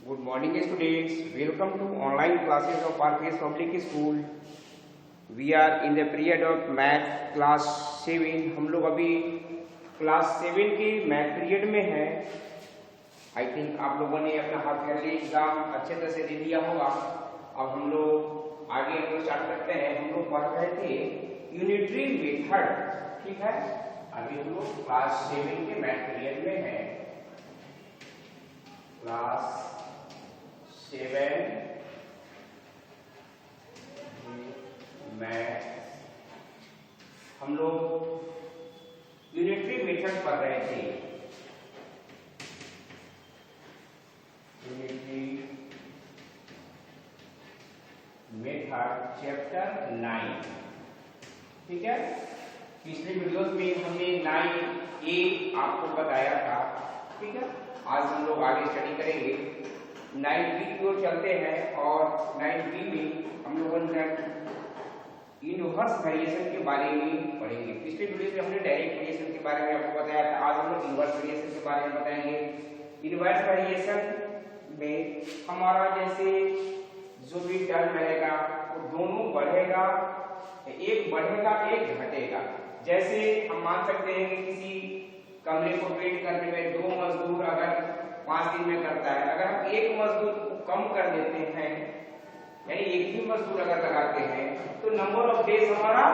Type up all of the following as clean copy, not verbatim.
Good morning students, welcome to online classes of RPS Public School. We are in the period of math class 7. हम लोग अभी class 7 के math period में हैं. I think आप लोगों ने अपना हाफ ईयरली एग्जाम अच्छे तरह से दे दिया होगा. अब हम लोग आगे स्टार्ट करते हैं. हम लोग पढ़ रहे थे यूनिटरी मेथड, ठीक है. अभी हम लोग क्लास 7 के मैथ पीरियड में हैं. क्लास 7 मैथ हम लोग यूनिटरी मेथड पढ़ रहे थे. यूनिटरी मेथड चैप्टर 9, ठीक है. पिछले वीडियोस में हमने 9A आपको बताया था, ठीक है. आज हम लोग आगे स्टडी करेंगे. 9B की ओर चलते हैं और 9B में हम लोगों ने इनवर्स वेरिएशन के बारे में पढ़ेंगे. पिछले वीडियो में हमने डायरेक्ट वेरिएशन के बारे में आपको बताया था. आज हम लोग इनवर्स वेरिएशन के बारे में बताएंगे. इनवर्स वेरिएशन में हमारा जैसे जो भी टर्म रहेगा वो दोनों बढ़ेगा, एक बढ़ेगा एक घटेगा. जैसे हम मान सकते हैं कि किसी कमरे को पेंट करने में 2 मजदूर अगर 5 दिन में करता है, अगर हम एक मजदूर को कम कर देते हैं, यानी एक ही मजदूर अगर लगाते हैं, तो नंबर ऑफ डेज हमारा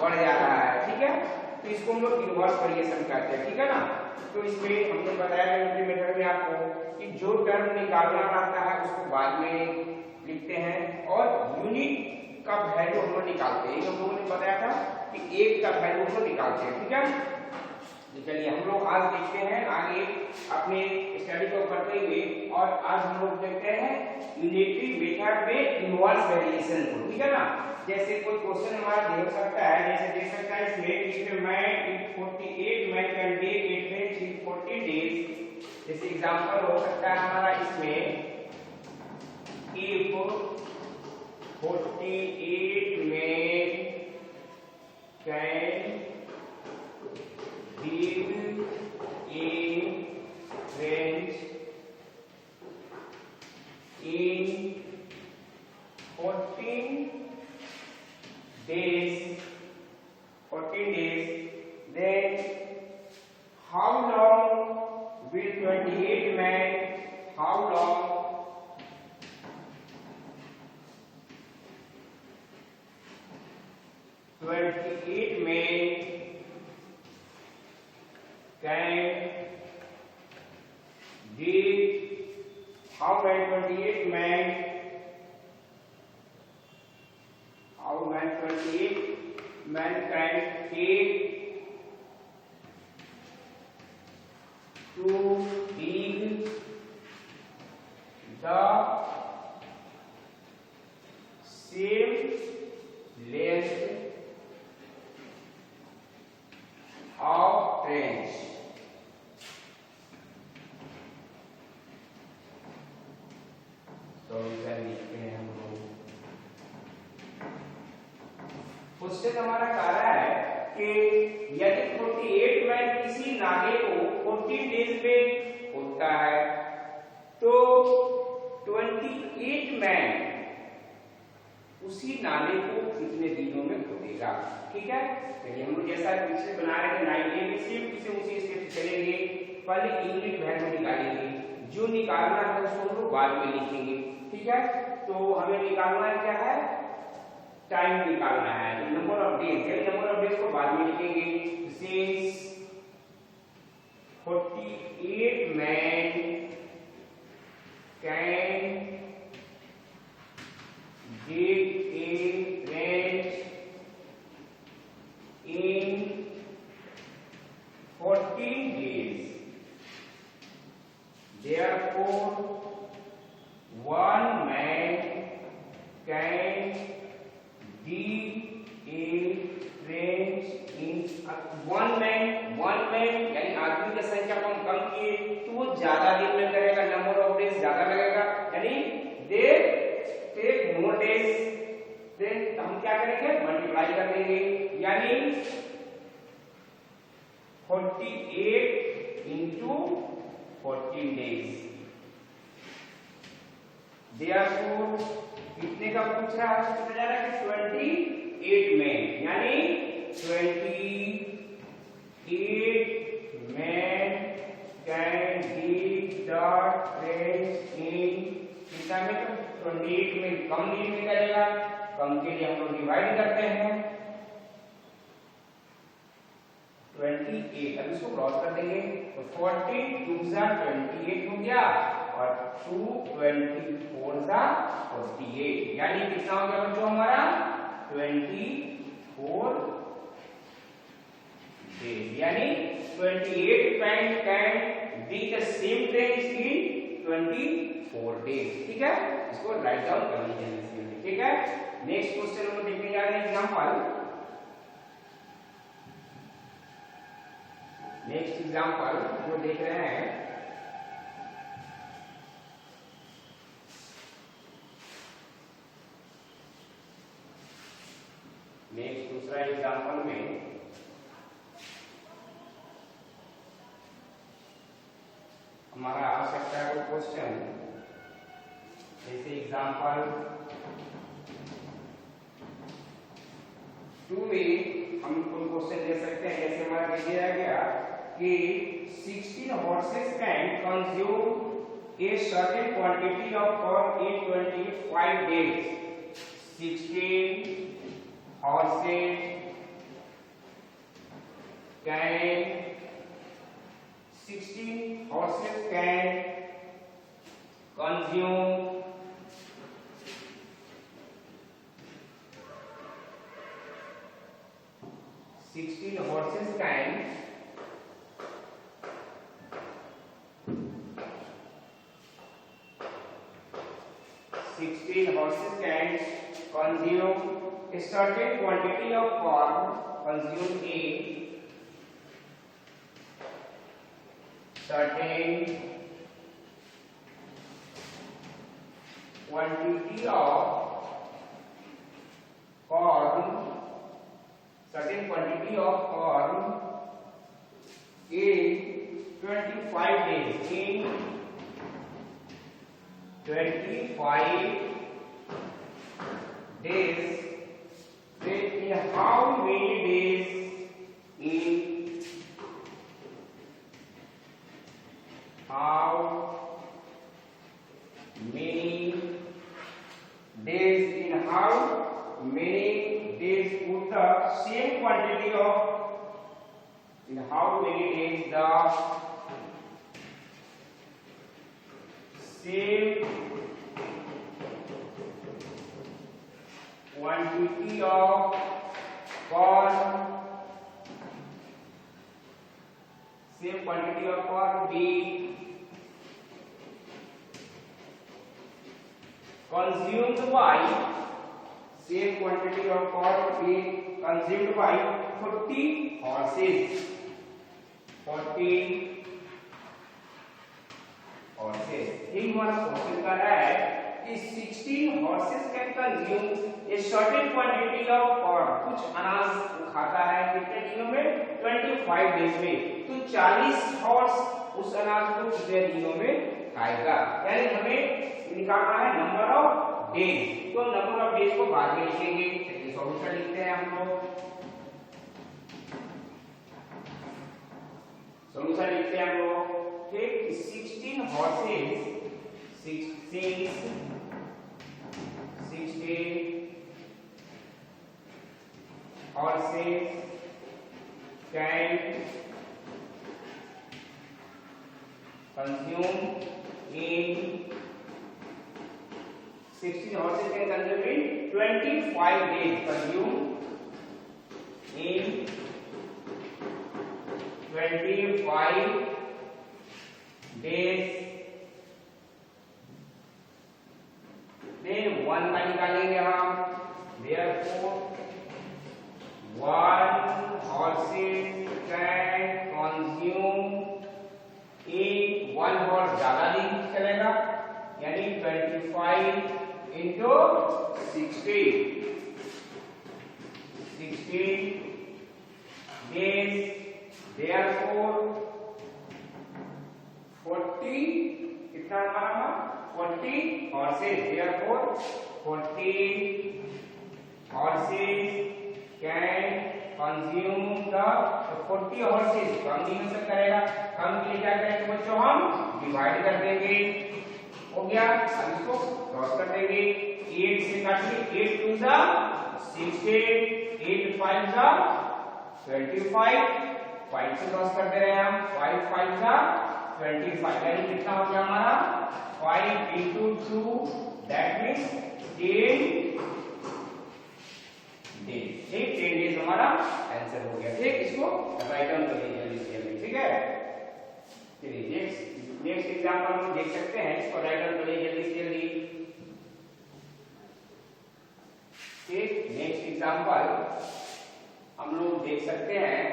बढ़ जा रहा है, ठीक है. तो इसको हम लोग इनवर्स वेरिएशन कहते हैं, ठीक है ना. तो इसमें हमने बताया यूनिटरी मेथड में आपको कि जो टर्म निकालना रहता है उसको बाद में लिखते हैं और यूनिट का वैल्यू हम लोग निकालते हैं. हम लोगों ने बताया था कि एक का वैल्यू हम लोग निकालते हैं, ठीक है. चलिए हम लोग आज देखते हैं आगे अपने स्टडी को करते हुए, और आज हम लोग देखते हैं यूनिटरी मेथड में इनवर्स वेरिएशन को, ठीक है ना. जैसे कोई क्वेश्चन हमारा दे सकता है, जैसे दे सकता है इसमें मैं 48 man can day it means in 40 days. जैसे एग्जांपल हो सकता है हमारा इसमें if 48 men can give a range in 14 days, then how long will 28 men, how long 28 men can give, how many 28 men, how many 28 men can take to dig the same length of trench. तो इधर लिखते हैं हम लोग. Question हमारा कह रहा है कि यदि 48 मैन किसी नाले को 40 डेज में खोदता है तो 28 मैन उसी नाले को कितने दिनों में खोदेगा, ठीक है. चलिए हम लोग जैसा पीछे बना रहे थे 9A में सेम उसी स्टेप से चलेंगे. पहले यूनिट वैल्यू निकालेंगे, जो निकालना है उसको हम लोग बाद में लिखेंगे, ठीक है. तो हमें निकालना क्या है, टाइम निकालना है, number of days. Number of days को बाद में लिखेंगे. Since 48 man can give a range in 14 days, therefore one man can dig a range in one man यानी आदमी की संख्या को हम कम किए तो वो ज्यादा दिन में करेगा, नंबर ऑफ डेज ज्यादा लगेगा, यानी they take more days. Then हम क्या करेंगे, मल्टीप्लाई कर देंगे, यानी 48 into 14 days. therefore कितने का पूछ रहा है, कितना जा रहा है कि 28 में, यानी 28 men can dig the trench in कितना में, तो 28 में कम नीड निकलेगा, कम के लिए हम लोग डिवाइड करते हैं 28, अब इसको क्रॉस कर देंगे तो 40 2 जा 28 हो गया और 2 24 जा 48, यानी कितना हो गया बच्चों हमारा 24 days, यानी 28 men can dig the same trench in 24 days, ठीक है, इसको राइट डाउन कर लीजिए, ठीक है। नेक्स्ट क्वेश्चन हम देखने जा रहे हैं एग्जांपल, नेक्स्ट एग्जांपल जो देख रहे हैं नेक्स्ट दूसरा एग्जांपल में हमारा आ सकता है वो क्वेश्चन, जैसे एग्जांपल 2 में हम कोई क्वेश्चन दे सकते हैं, जैसे हमारा दिया गया कि 16 horses can consume a certain quantity of corn in 25 days. 16 horses can 16 horses can consume 16 horses can 16 horses can consume a certain quantity of corn, consume a certain quantity of corn, certain quantity of corn in 25 days, in 25 days, then in how many days, in how many days, in how many days would the same quantity of, in how many days the same quantity of corn, same quantity of corn be consumed by, same quantity of corn be consumed by 40 horses, 40 horses। ये हमारा question कर रहा है कि 16 horses can consume a certain quantity of corn, कुछ अनाज खाता है कितने दिनों में, 25 days में, तो 40 horse उस अनाज को कितने दिनों में खाएगा, यानी हमें निकालना है नंबर ऑफ डेज, तो नंबर ऑफ डेज को बाद में लिखेंगे, चलिए सॉल्यूशन लिखते हैं हम लोग, सॉल्यूशन लिखते हैं हम लोग, ठीक, 16 horses 16 horses can consume in 16 horses can consume in 25 days, consume in 25 days, then 1 का निकालेंगे हम, therefore 1 horses can consume, एक 1 horse ज्यादा दिन चलेगा, यानी 25 into 60 days, therefore 40 कितना कितना हमारा 40 horses, therefore 40 horses can consume the 40 horses combination करेगा। हम के लिए क्या करेंगे बच्चों, हम डिवाइड कर देंगे, हो गया। अब इसको क्रॉस कर देंगे, 8 से काटिए, 8 2 जा 16, 8 5 जा 25, 5 से क्रॉस कर दे रहे हैं हम, 5 5 जा 25, यानी कितना हो गया हमारा 5 into 2, that means 10 डेज। ठीक, 10 डेज हमारा आंसर हो गया। ठीक, इसको राइट डाउन कर लीजिए, ठीक है। चलिए नेक्स्ट एग्जांपल हम देख सकते हैं, इसको राइट डाउन कर लीजिए जल्दी। ठीक, नेक्स्ट एग्जांपल हम लोग देख सकते हैं,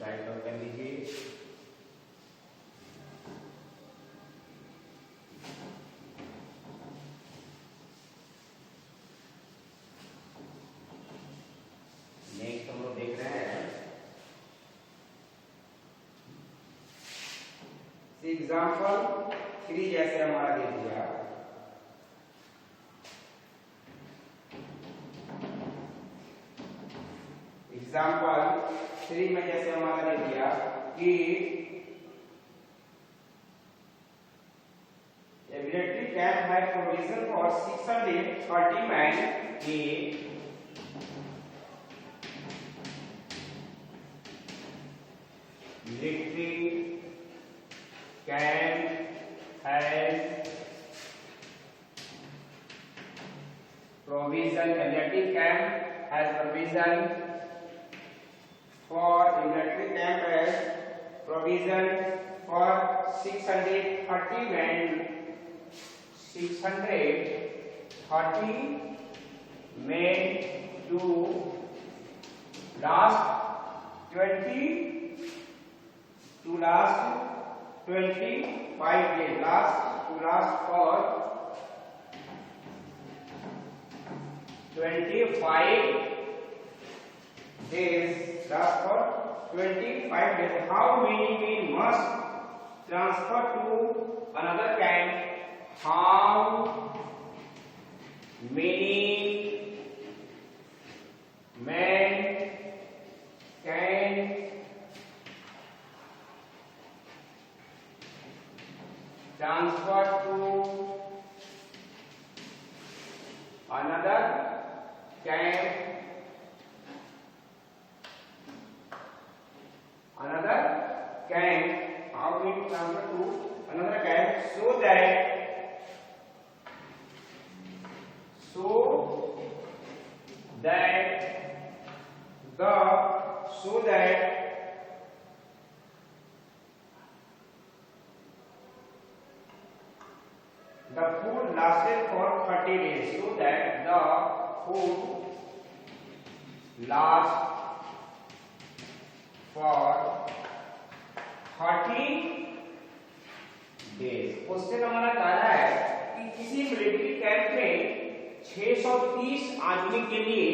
राइट डाउन कर लीजिए। नेक्स्ट हम लोग देख रहे हैं एग्जाम्पल 3 जैसे हमारा दे दिया, एग्जाम्पल 3 में जैसे हमारा दे दिया कि a military camp had provision for 630 men, a military camp has provision, a military camp has provision for, a military camp has provision for 630 men, 630 men to last 20 to last 25 days, last for 25 days, last for 25 days. How many men must transfer to another camp? How many men can transfer to another camp? How many transfer to another camp so that the food lasted for 30 days, so that the food lasts for 30 days। Question हमारा कह रहा है कि किसी military camp में 630 आदमी के लिए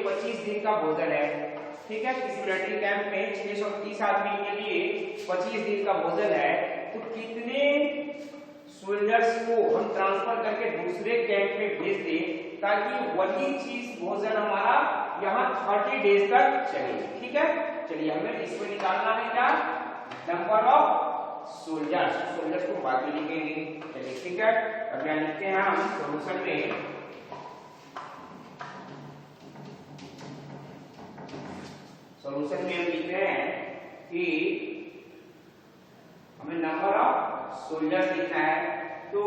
25 दिन का भोजन है। ठीक है, किसी मिलिट्री कैंप में 630 आदमी के लिए 25 दिन का भोजन है, तो कितने सोल्जर्स को हम ट्रांसफर करके दूसरे कैंप में भेज दें ताकि वही चीज भोजन हमारा यहाँ 30 डेज तक चले। ठीक है, चलिए हमें इसको निकालना है क्या, नंबर ऑफ सोल्जर्स को बाद में लिखेंगे। चलिए ठीक है, अब यहाँ लिखते हैं हम सॉल्यूशन में, सॉल्यूशन में हम लिख रहे हैं कि हमें नंबर ऑफ सोल्जर्स लिखना है, तो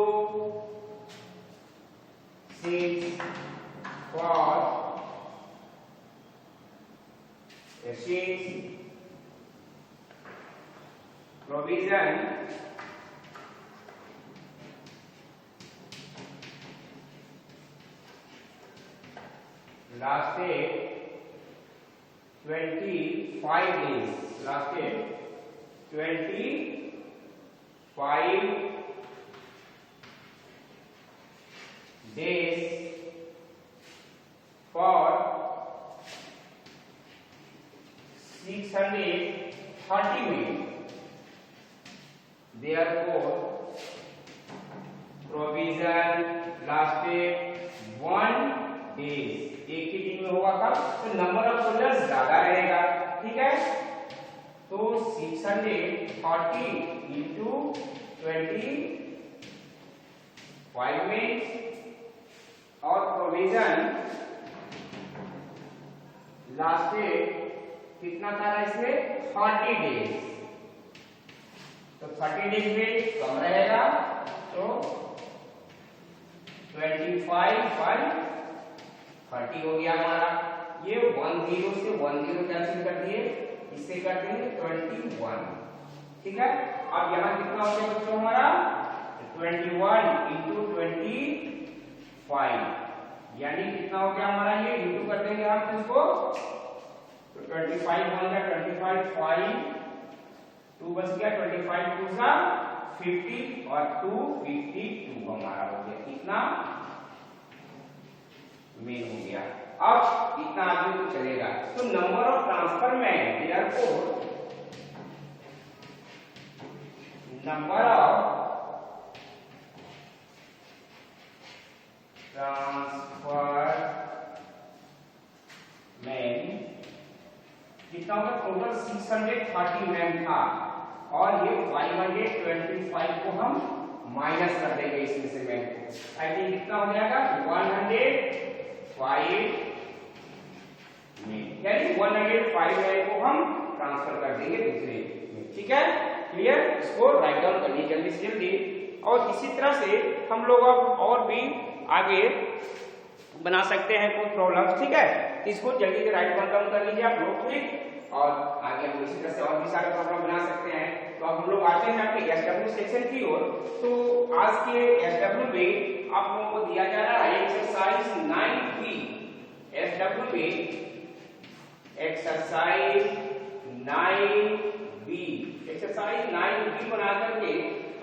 6 for provision lasted 25 days, lasted 25 days for 630 minute. Therefore, provision lasted 1 day। एक ही दिन में होगा कब? तो नंबर ऑफ सोल्जर्स ज्यादा रहेगा, ठीक है। तो 630 into 25 मिनट और प्रोविजन लास्टेड कितना था इसमें? 30 डेज। तो 30 डेज में कम रहेगा, तो 25/30 हो गया हमारा। ये 10 से 10 कैंसिल कर दिए, इससे कर देंगे 21, ठीक है। अब यहाँ कितना हो गया बच्चों हमारा? 21 into 25, यानी कितना हो गया हमारा? ये इंटू कर देंगे हम इसको, तो 25 बनेगा 25 5 2 बच गया, 25 2 सा 50 और 2 52 हमारा हो गया। कितना मेन हो गया। अब इतना आगे तो चलेगा। तो number of transfer man, therefore number of transfer man कितना होगा? टोटल 630 मैन था और ये 525 को हम माइनस कर देंगे इसमें से मैन को। आई थिंक कितना हो जाएगा? 105 मैन, यानी 105 मैन को हम ट्रांसफर कर देंगे दूसरे में, ठीक है। क्लियर? इसको राइट डाउन करनी जल्दी से जल्दी। और इसी तरह से हम लोग अब और भी आगे बना सकते हैं कोई प्रॉब्लम्स, ठीक है। इसको जल्दी से राइट डाउन कर लीजिए आप लोग, ठीक। और आगे हम इसी तरह से और भी सारे प्रॉब्लम बना सकते हैं। तो अब हम लोग आते हैं आपके एसडब्ल्यू सेक्शन की ओर। तो आज के एसडब्ल्यू में आप लोगों को दिया जा रहा है एक्सरसाइज 9B। एसडब्ल्यू में एक्सरसाइज 9B, एक्सरसाइज 9B बना करके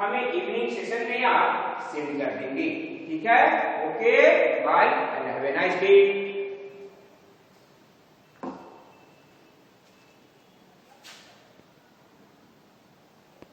हमें इवनिंग सेशन में आप सेंड कर देंगे, ठीक है। Okay, bye and have a nice day.